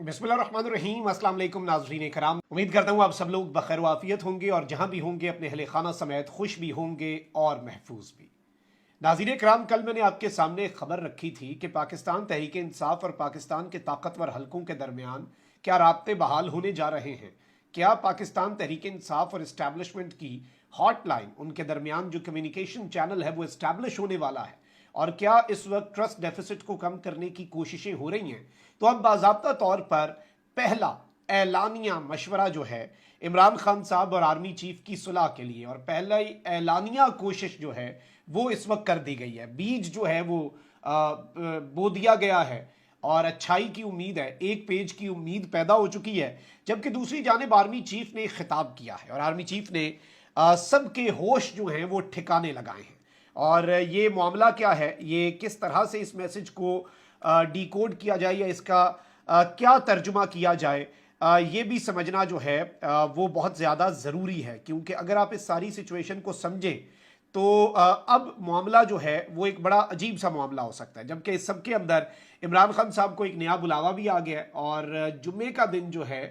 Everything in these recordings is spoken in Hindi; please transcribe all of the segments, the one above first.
बिस्मिल्लाहिर्रहमानिर्रहीम। अस्सलाम वालेकुम नाज़रीन कराम, उम्मीद करता हूँ आप सब लोग बखैर वाफियत होंगे और जहाँ भी होंगे अपने अहले खाना समेत खुश भी होंगे और महफूज भी। नाज़रीन कराम, कल मैंने आपके सामने एक खबर रखी थी कि पाकिस्तान तहरीक इंसाफ और पाकिस्तान के ताकतवर हलकों के दरमियान क्या राब्ते बहाल होने जा रहे हैं। क्या पाकिस्तान तहरीक इंसाफ और इस्टेब्लिशमेंट की हॉटलाइन, उनके दरमियान जो कम्युनिकेशन चैनल है वो इस्टेब्लिश होने वाला है, और क्या इस वक्त ट्रस्ट डेफिसिट को कम करने की कोशिशें हो रही हैं। तो अब बाज़ाब्ता तौर पर पहला एलानिया मशवरा जो है इमरान खान साहब और आर्मी चीफ की सुलह के लिए, और पहला ही एलानिया कोशिश जो है वो इस वक्त कर दी गई है। बीज जो है वो बो दिया गया है और अच्छाई की उम्मीद है, एक पेज की उम्मीद पैदा हो चुकी है। जबकि दूसरी जानिब आर्मी चीफ ने खिताब किया है और आर्मी चीफ ने सबके होश जो हैं वो ठिकाने लगाए हैं। और ये मामला क्या है, ये किस तरह से इस मैसेज को डिकोड किया जाए या इसका क्या तर्जुमा किया जाए, ये भी समझना जो है वो बहुत ज़्यादा ज़रूरी है। क्योंकि अगर आप इस सारी सिचुएशन को समझें तो अब मामला जो है वो एक बड़ा अजीब सा मामला हो सकता है। जबकि इस सब के अंदर इमरान खान साहब को एक नया बुलावा भी आ गया है और जुम्मे का दिन जो है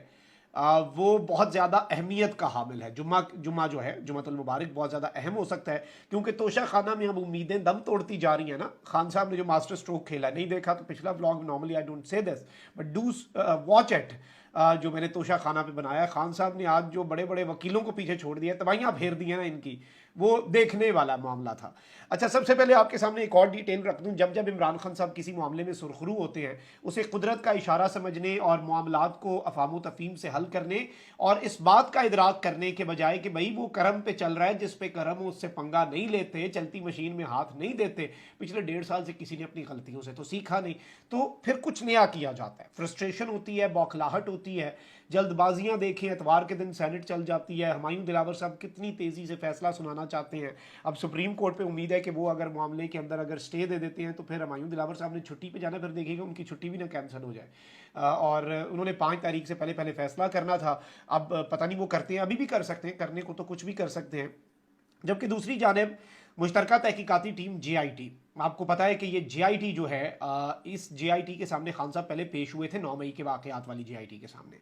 वो बहुत ज़्यादा अहमियत का हामिल है। जुम्मा जो है, जुम्मतुल मुबारक, बहुत ज़्यादा अहम हो सकता है। क्योंकि तोशा खाना में हम उम्मीदें दम तोड़ती जा रही हैं ना। खान साहब ने जो मास्टर स्ट्रोक खेला, नहीं देखा तो पिछला vlog, normally I don't say this but do watch it, जो मैंने तोशा खाना पे बनाया। खान साहब ने आज जो बड़े बड़े वकीलों को पीछे छोड़ दिया, तबाहियां फेर दी हैं ना इनकी, वो देखने वाला मामला था। अच्छा, सबसे पहले आपके सामने एक और डिटेल रख दूं। जब जब इमरान खान साहब किसी मामले में सुरखरू होते हैं, उसे कुदरत का इशारा समझने और मामलात को अफाम तफहीम से हल करने और इस बात का इदराक करने के बजाय कि भाई वो करम पे चल रहा है, जिस पे करम हो उससे पंगा नहीं लेते, चलती मशीन में हाथ नहीं देते। पिछले 1.5 साल से किसी ने अपनी गलतियों से तो सीखा नहीं, तो फिर कुछ नया किया जाता है। फ्रस्ट्रेशन होती है, बौखलाहट होती है, जल्दबाजियां देखें, एतवार के दिन सेनेट चल जाती है। हुमायूं दिलावर साहब कितनी तेज़ी से फैसला सुनाना चाहते हैं। अब सुप्रीम कोर्ट पे उम्मीद है कि वो अगर मामले के अंदर अगर स्टे दे देते हैं तो फिर हुमायूं दिलावर साहब ने छुट्टी पे जाना, फिर देखेगा उनकी छुट्टी भी ना कैंसिल हो जाए। और उन्होंने 5 तारीख से पहले पहले फैसला करना था। अब पता नहीं वो करते हैं, अभी भी कर सकते हैं, करने को तो कुछ भी कर सकते हैं। जबकि दूसरी जानिब मुश्तरका तहकीकाती टीम JIT, आपको पता है कि ये JIT जो है, इस JIT के सामने खान साहब पहले पेश हुए थे 9 मई के वाकयात वाली JIT के सामने,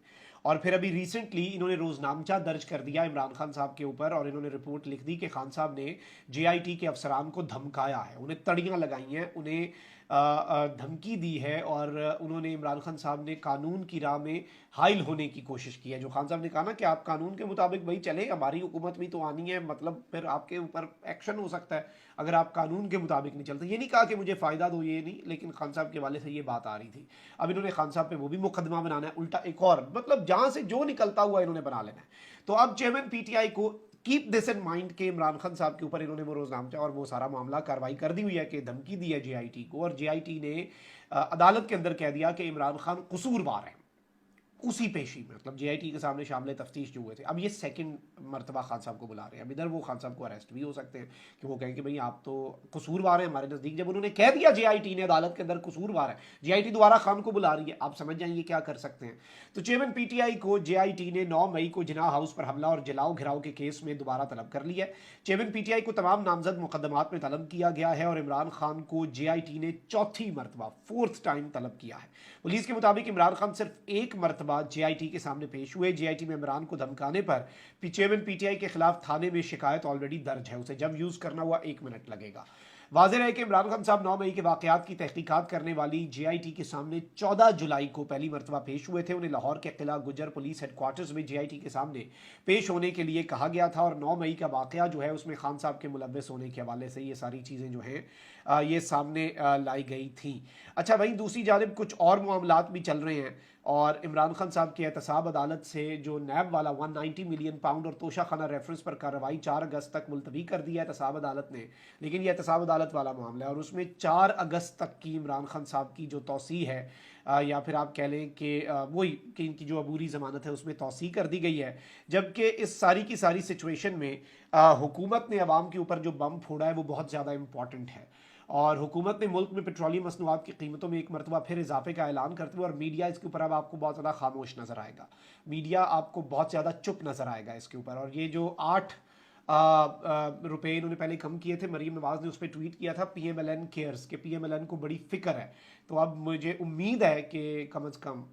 और फिर अभी रिसेंटली इन्होंने रोजनामचा दर्ज कर दिया इमरान खान साहब के ऊपर और इन्होंने रिपोर्ट लिख दी कि खान साहब ने JIT के अफसरान को धमकाया है, उन्हें तड़ियाँ लगाई हैं, उन्हें धमकी दी है, और उन्होंने इमरान खान साहब ने कानून की राह में हाइल होने की कोशिश की है। जो खान साहब ने कहा ना कि आप कानून के मुताबिक भाई चले, हमारी हुकूमत भी तो आनी है, मतलब फिर आपके ऊपर एक्शन हो सकता है अगर आप कानून के मुताबिक नहीं चलते। ये नहीं कहा कि मुझे फ़ायदा दो, ये नहीं, लेकिन खान साहब के वाले से ये बात आ रही थी। अब इन्होंने खान साहब पे वो भी मुकदमा बनाना है उल्टा, एक और, मतलब जहाँ से जो निकलता हुआ इन्होंने बना लेना है। तो अब चेयरमैन PTI को कीप दिस इन माइंड के इमरान खान साहब के ऊपर इन्होंने वो रोजनामचा और वो सारा मामला कार्रवाई कर दी हुई है कि धमकी दी है JIT को, और JIT ने अदालत के अंदर कह दिया कि इमरान खान कसूरवार है उसी पेशी में, मतलब JIT के सामने शामिल तफ्तीश जो हुए थे। अब ये सेकंड मरतबा खान साहब को बुला रहे हैं। अब इधर वो खान साहब को अरेस्ट भी हो सकते हैं कि वो कहें कि भाई आप तो कसूरवार हैं हमारे नज़दीक। जब उन्होंने कह दिया JIT ने अदालत के अंदर कसूरवार है, JIT दोबारा खान को बुला रही है, आप समझ जाएंगे क्या कर सकते हैं। तो चेयरमैन PTI को JIT ने 9 मई को जिना हाउस पर हमला और जलाओ घिराव के केस में दोबारा तलब कर लिया है। चेयरमैन PTI को तमाम नामजद मुकदमात में तलब किया गया है और इमरान खान को JIT ने चौथी मरतबा, फोर्थ टाइम तलब किया है। पुलिस के मुताबिक इमरान खान सिर्फ एक मरतबा JIT के सामने पेश हुए। JIT में इमरान को धमकाने पर चेयरमैन PTI के खिलाफ थाने में शिकायत ऑलरेडी दर्ज है, उसे जब यूज करना हुआ 1 मिनट लगेगा। वाज़ेह रहे कि इमरान खान साहब 9 मई के वाकयात की तहकीकात करने वाली JIT के सामने 14 जुलाई को पहली मरतबा पेश हुए थे। उन्हें लाहौर के किला गुजर पुलिस हेडक्वार्टर्स में JIT के सामने पेश होने के लिए कहा गया था, और 9 मई का वाकया जो है उसमें खान साहब के मुलव्वस होने के हवाले से ये सारी चीज़ें जो हैं ये सामने लाई गई थी। अच्छा भाई, दूसरी जानिब कुछ और मामलात भी चल रहे हैं, और इमरान खान साहब की एहतसाब अदालत से जो नैब वाला 190 मिलियन पाउंड और तोशा खाना रेफरेंस पर कार्रवाई 4 अगस्त तक मुलतवी कर दी है एहतसाब अदालत ने। लेकिन यह एहतसाब अदालत वाला मामला है और उसमें 4 अगस्त तक की इमरान खान साहब की जो तौसी है, या फिर आप कह लें कि वही कि इनकी जो अबूरी ज़मानत है उसमें तौसी कर दी गई है। जबकि इस सारी की सारी सिचुएशन में हुकूमत ने अवाम के ऊपर जो बम फोड़ा है वो बहुत ज़्यादा इंपॉर्टेंट है, और हुकूमत ने मुल्क में पेट्रोलियम मसनूआत की कीमतों में एक मरतबा फिर इजाफे का ऐलान करते हुए, और मीडिया इसके ऊपर अब आपको बहुत ज़्यादा खामोश नज़र आएगा, मीडिया आपको बहुत ज़्यादा चुप नज़र आएगा इसके ऊपर। और ये जो 8 रुपए इन्होंने पहले कम किए थे, मरीम नवाज ने उस पर ट्वीट किया था PMLN केयर्स के, PMLN को बड़ी फिक्र है। तो अब मुझे उम्मीद है कि कम अज़ कम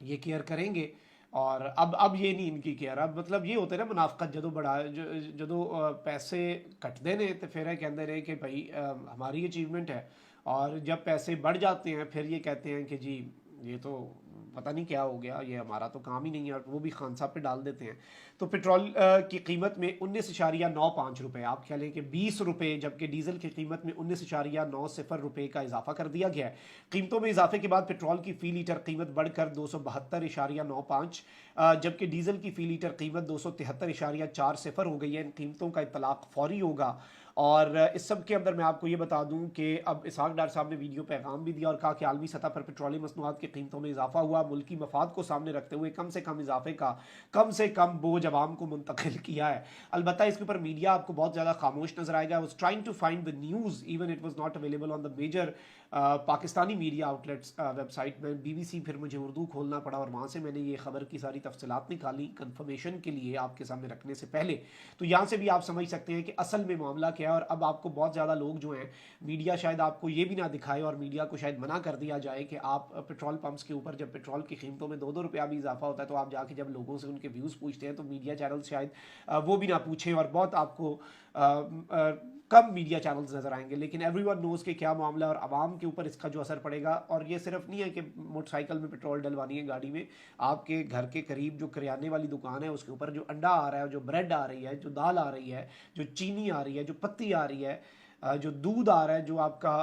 ये केयर करेंगे। और अब ये नहीं इनकी केयर, अब मतलब ये होता है ना मुनाफकत, ਜਦੋਂ बड़ा ਜਦੋਂ पैसे कटते ने तो फिर कहते रहे कि भाई हमारी अचीवमेंट है, और जब पैसे बढ़ जाते हैं फिर ये कहते हैं कि जी ये तो पता नहीं क्या हो गया, ये हमारा तो काम ही नहीं है, और वो भी खान साहब पे डाल देते हैं। तो पेट्रोल की कीमत में 19.95 रुपये, आप कह लें कि 20 रुपये, जबकि डीजल की कीमत में 19.90 रुपये का इजाफा कर दिया गया है। कीमतों में इजाफे के बाद पेट्रोल की फ़ी लीटर कीमत बढ़कर 272.95, जबकि डीजल की फ़ी लीटर कीमत 273.40 हो गई है। इन कीमतों का इतलाक फौरी होगा। और इस सब के अंदर मैं आपको ये बता दूं कि अब इसहाक डार साहब ने वीडियो पैगाम भी दिया और कहा कि आलमी सतह पर पेट्रोलियम मसनूआत की कीमतों में इजाफा हुआ, मुल्की मफाद को सामने रखते हुए कम से कम इजाफे का कम से कम बोझ अवाम को मुंतकिल किया है। अलबत्ता इसके ऊपर मीडिया आपको बहुत ज़्यादा खामोश नजर आएगा। I was trying to find the news even it was not available on the major Pakistani media outlets website में, BBC, फिर मुझे उर्दू खोलना पड़ा और वहाँ से मैंने ये खबर की सारी तफसीलात निकाली कन्फर्मेशन के लिए आपके सामने रखने से पहले। तो यहाँ से भी आप समझ सकते हैं कि असल में मामला क्या है। और अब आपको बहुत ज़्यादा लोग जो हैं, मीडिया शायद आपको ये भी ना दिखाए और मीडिया को शायद मना कर दिया जाए कि आप पेट्रोल पंप्स के ऊपर जब पेट्रोल की कीमतों में 2-2 रुपया भी इजाफा होता है तो आप जाके जब लोगों से उनके व्यूज़ पूछते हैं तो मीडिया चैनल शायद वो भी ना पूछें, और बहुत आपको कम मीडिया चैनल्स नज़र आएंगे। लेकिन एवरीवन नोज़ कि क्या मामला है और आवाम के ऊपर इसका जो असर पड़ेगा। और ये सिर्फ नहीं है कि मोटरसाइकिल में पेट्रोल डलवानी है गाड़ी में, आपके घर के करीब जो करियाने वाली दुकान है उसके ऊपर जो अंडा आ रहा है, जो ब्रेड आ रही है, जो दाल आ रही है, जो चीनी आ रही है, जो पत्ती आ रही है, जो दूध आ रहा है, जो आपका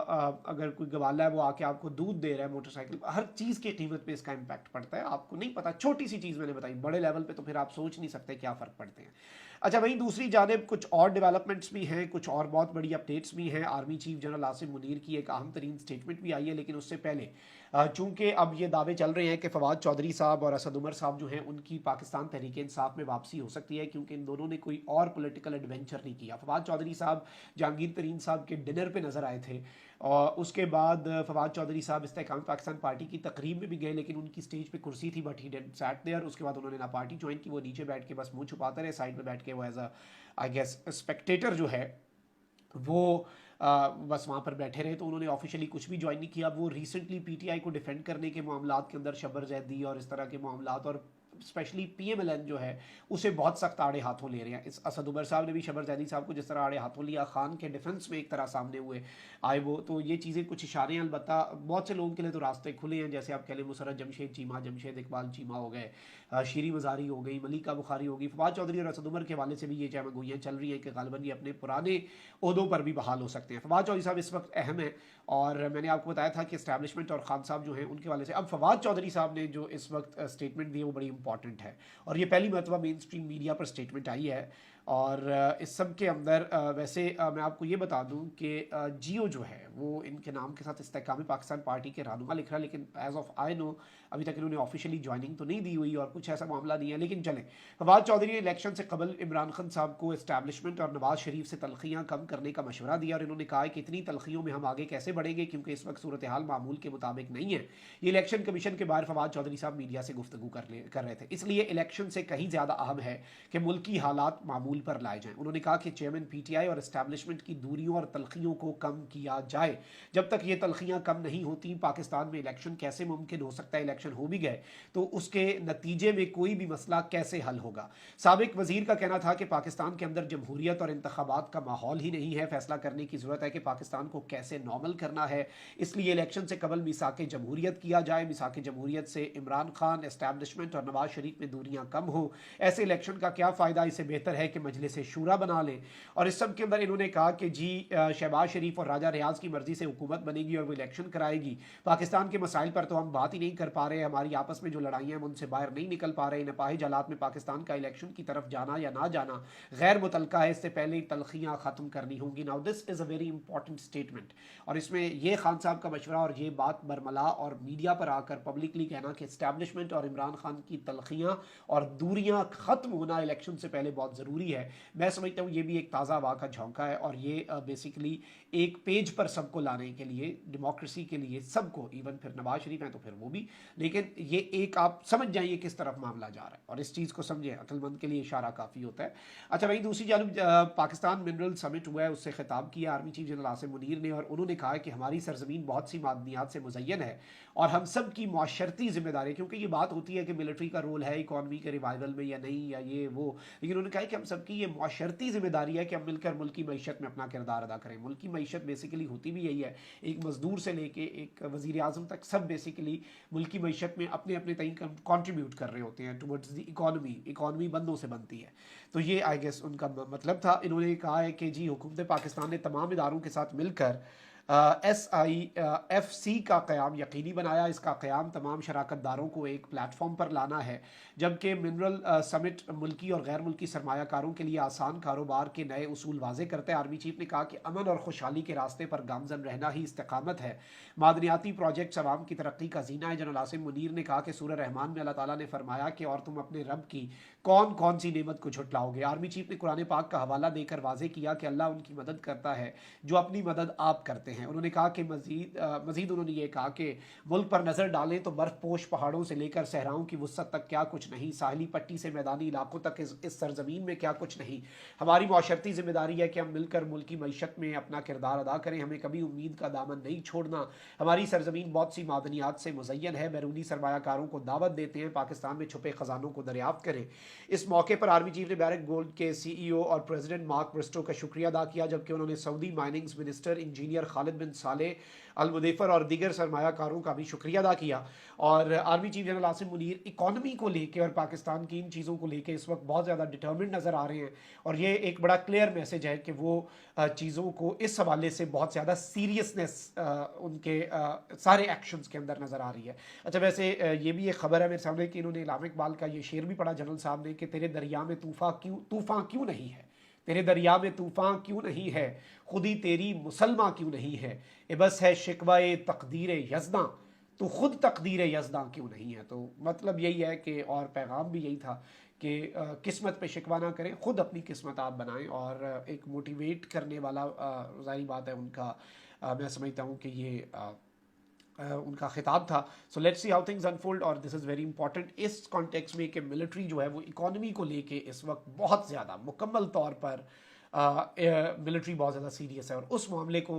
अगर कोई गवाला है वो आके आपको दूध दे रहा है मोटरसाइकिल, हर चीज़ की कीमत पे इसका इम्पैक्ट पड़ता है। आपको नहीं पता, छोटी सी चीज़ मैंने बताई, बड़े लेवल पे तो फिर आप सोच नहीं सकते क्या फ़र्क पड़ते हैं। अच्छा, वहीं दूसरी जानिब कुछ और डेवलपमेंट्स भी हैं, कुछ और बहुत बड़ी अपडेट्स भी हैं। Army chief general Asim Munir की एक अहम तरीन स्टेटमेंट भी आई है, लेकिन उससे पहले चूंकि अब ये दावे चल रहे हैं कि फवाद चौधरी साहब और असद उमर साहब जो हैं उनकी पाकिस्तान तहरीक इंसाफ में वापसी हो सकती है, क्योंकि इन दोनों ने कोई और पॉलिटिकल एडवेंचर नहीं किया। फवाद चौधरी साहब जहांगीर तरीन साहब के डिनर पे नज़र आए थे, और उसके बाद फवाद चौधरी साहब इस्तेहकाम पाकिस्तान पार्टी की तकरीब में भी गए, लेकिन उनकी स्टेज पे कुर्सी थी but he didn't sat there. उसके बाद उन्होंने ना पार्टी ज्वाइन की, वो नीचे बैठ के बस मुंह छुपाते रहे, साइड में बैठ के वो as a I guess spectator जो है वो बस वहाँ पर बैठे रहे। तो उन्होंने ऑफिशियली कुछ भी ज्वाइन नहीं किया। वो रिसेंटली PTI को डिफेंड करने के मामलात के अंदर शबर जैदी और इस तरह के मामलात, और स्पेशली PMLN जो है उसे बहुत सख्त आड़े हाथों ले रहे हैं। इस असद उमर साहब ने भी शबर जैदी साहब को जिस तरह आड़े हाथों लिया, खान के डिफेंस में एक तरह सामने हुए आए वो, तो ये चीज़ें कुछ इशारे हैं। अलबत्ता बहुत से लोगों के लिए तो रास्ते खुले हैं, जैसे आप कह लें मुसरत जमशेद चीमा, जमशेद इकबाल चीमा हो गए, शीरी मज़ारी हो गई, मलिका बुखारी होगी। फवाद चौधरी और असद उमर के हवाले से भी ये जमागोइयाँ चल रही हैं कि गालिबन ये अपने पुराने ओहदों पर भी बहाल हो सकते हैं। फवाद चौधरी साहब इस वक्त अहम है, और मैंने आपको बताया था कि इस्टेब्लिशमेंट और खान साहब जो हैं उनके वाले से अब फवाद चौधरी साहब ने जो इस वक्त स्टेटमेंट दी है वो बड़ी इंपॉर्टेंट है, और ये पहली मरतबा मेन स्ट्रीम मीडिया पर स्टेटमेंट आई है। और इस सब के अंदर वैसे मैं आपको ये बता दूं कि जियो जो है वो इनके नाम के साथ इस्तेहकाम पाकिस्तान पार्टी के रहनुमा लिख रहा है, लेकिन एज ऑफ आई नो अभी तक इन्होंने ऑफिशियली ज्वाइनिंग तो नहीं दी हुई और कुछ ऐसा मामला नहीं है। लेकिन चलें, फवाद चौधरी ने इलेक्शन से कबल इमरान खान साहब को इस्टेब्लिशमेंट और नवाज शरीफ से तलखियाँ कम करने का मशवरा दिया, और इन्होंने कहा कि इतनी तलखियों में हम आगे कैसे बढ़ेंगे क्योंकि इस वक्त सूरत हाल मामूल के मुताबिक नहीं है। ये इलेक्शन कमीशन के बाहर फवाद चौधरी साहब मीडिया से गुफ्तगू कर रहे थे, इसलिए इलेक्शन से कहीं ज़्यादा अहम है कि मुल्की हालात मामूल पर लाए जाएँ। उन्होंने कहा कि चेयरमैन PTI और इस्टेब्लिशमेंट की दूरियों और तलखियों को कम किया जाए। जब तक ये तलखियाँ कम नहीं होती पाकिस्तान में इलेक्शन कैसे मुमकिन हो सकता है? इलेक्शन हो भी गए तो उसके नतीजे में कोई भी मसला कैसे हल होगा? साबिक वजीर का कहना था कि पाकिस्तान के अंदर जमहूरियत और इंतखाबात का माहौल ही नहीं है, फैसला करने की ज़रूरत है कि पाकिस्तान को कैसे नॉर्मल करना है। इसलिए इलेक्शन से कबल मिसाक जमहूरियत किया जाए। मिसाक जमहूरियत से इमरान खान, इस्टेब्लिशमेंट और नवाज शरीफ में दूरियाँ कम हो। ऐसे इलेक्शन का क्या फ़ायदा? इससे बेहतर है कि मजलिस शूरा बना लें। और इस सब के अंदर इन्होंने कहा कि जी शहबाज शरीफ और राजा रियाज की मर्जी से हुकूमत बनेगी और वो इलेक्शन कराएगी। पाकिस्तान के मसाइल पर तो हम बात ही नहीं कर पा रहे, हमारी आपस में जो लड़ाइयाँ हैं उनसे बाहर नहीं निकल पा रहे। नपाहिज हालात में पाकिस्तान का इलेक्शन की तरफ जाना या ना जाना गैर मुतलका है, इससे पहले तलखियाँ ख़त्म करनी होंगी। Now this is a very important statement, और इसमें ये खान साहब का मशवरा और ये बात बरमला और मीडिया पर आकर पब्लिकली कहना कि इस्टेब्लिशमेंट और इमरान खान की तलखियाँ और दूरियाँ ख़त्म होना इलेक्शन से पहले बहुत ज़रूरी हुई है, मैं समझता हूँ ये भी एक ताज़ा हवा का झोंका है और ये बेसिकली एक पेज पर सबको लाने के लिए, डेमोक्रेसी के लिए सबको, इवन फिर नवाज शरीफ हैं तो फिर वो भी, लेकिन ये एक आप समझ जाइए किस तरफ मामला जा रहा है और इस चीज़ को समझें, अक्लमंद के लिए इशारा काफ़ी होता है। अच्छा, वहीं दूसरी जानब पाकिस्तान मिनरल समिट हुआ है, उससे खिताब किया army chief general Asim Munir ने और उन्होंने कहा कि हमारी सरजमीन बहुत सी मादनियात से मुज़य्यन है और हम सब की माशरती जिम्मेदारी, क्योंकि ये बात होती है कि मिलिट्री का रोल है इकॉनमी के रिवाइवल में या नहीं या ये वो, लेकिन उन्होंने कहा कि हम सबकी ये माशरती जिम्मेदारी है कि हम मिलकर मुल्क की मीशत में अपना किरदार अदा करें। मुल्क की मीशत बेसिकली होती भी यही है, एक मजदूर से लेके एक वज़ीर आज़म तक सब बेसिकली मुल्क की मीशत में अपने अपने तय कॉन्ट्रीब्यूट कर रहे होते हैं टुवर्ड्स द इकॉनमी बंदों से बनती है। तो ये आई गेस उनका मतलब था। इन्होंने कहा है कि जी हुकूमत पाकिस्तान ने तमाम इदारों के साथ मिलकर SIFC का क़याम यकीनी बनाया। इसका क़याम तमाम शराकतदारों को एक प्लेटफॉर्म पर लाना है, जबकि मिनरल समिट मुल्की और गैर मुल्की सरमायाकारों के लिए आसान कारोबार के नए उसूल वाजे करते हैं। आर्मी चीफ ने कहा कि अमन और खुशहाली के रास्ते पर गामजन रहना ही इस्तिकामत है। मादनियाती प्रोजेक्ट्स अवाम की तरक्की का जीना है। जनरल आसिम मुनीर ने कहा कि सूरह रहमान में अल्लाह ताला ने फरमाया कि और तुम अपने रब की कौन कौन सी नेमत को झुटलाओगे। आर्मी चीफ ने कुरान पाक का हवाला देकर वाजे किया कि अल्लाह उनकी मदद करता है जो अपनी मदद आप करते हैं। उन्होंने कहा कि मजीद उन्होंने ये कहा कि मुल्क पर नज़र डालें तो बर्फपोश पहाड़ों से लेकर सहराओं की वसत तक क्या कुछ नहीं, साहली पट्टी से मैदानी इलाकों तक इस सरजमीन में क्या कुछ नहीं। हमारी माशरती जिम्मेदारी है कि हम मिलकर मुल्क की मीशत में अपना किरदार अदा करें। हमें कभी उम्मीद का दामन नहीं छोड़ना। हमारी सरजमीन बहुत सी मादनियात से मुज़य्यन है। बैरूनी सरमायाकारों को दावत देते हैं पाकिस्तान में छुपे खजानों को दरियाफ्त करें। इस मौके पर आर्मी चीफ ने बैरक गोल्ड के CEO और प्रेसिडेंट मार्क ब्रिस्टो का शुक्रिया अदा किया, जबकि उन्होंने Saudi mining's minister engineer Khalid bin Saleh Al मुदैफर और दीगर सरमायाकारों का भी शुक्रिया अदा किया। और army chief general Asim Munir economy को लेकर और पाकिस्तान की इन चीज़ों को लेकर इस वक्त बहुत ज़्यादा डिटर्मिन्ड नज़र आ रहे हैं और ये एक बड़ा क्लियर मैसेज है कि वो चीज़ों को इस हवाले से बहुत ज़्यादा सीरियसनेस उनके सारे एक्शंस के अंदर नज़र आ रही है। अच्छा, वैसे ये भी एक खबर है मेरे सामने कि इन्होंने इलामा इकबाल का ये शेर भी पढ़ा जनरल साहब ने कि तेरे दरिया में तूफ़ान क्यों नहीं है, तेरे दरिया में तूफ़ान क्यों नहीं है, खुदी तेरी मुसलमान क्यों नहीं है, ए बस है शिकवाए तकदीर यज़दा, तो खुद तकदीर यज़दा क्यों नहीं है। तो मतलब यही है कि, और पैगाम भी यही था कि किस्मत पे शिकवा ना करें, ख़ुद अपनी किस्मत आप बनाएं। और एक मोटिवेट करने वाला ज़ाहिर बात है उनका, मैं समझता हूँ कि ये उनका खिताब था। So let's see how things unfold और दिस इज़ वेरी इंपॉर्टेंट इस कॉन्टेक्स्ट में कि मिलिट्री जो है वो इकॉनमी को लेके इस वक्त बहुत ज़्यादा मुकम्मल तौर पर मिलिट्री बहुत ज़्यादा सीरियस है और उस मामले को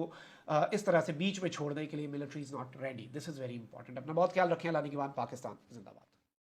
इस तरह से बीच में छोड़ने के लिए military is not ready. This is very important. अपना बहुत ख्याल रखें। अल्लाह निगहबान। पाकिस्तान जिंदाबाद।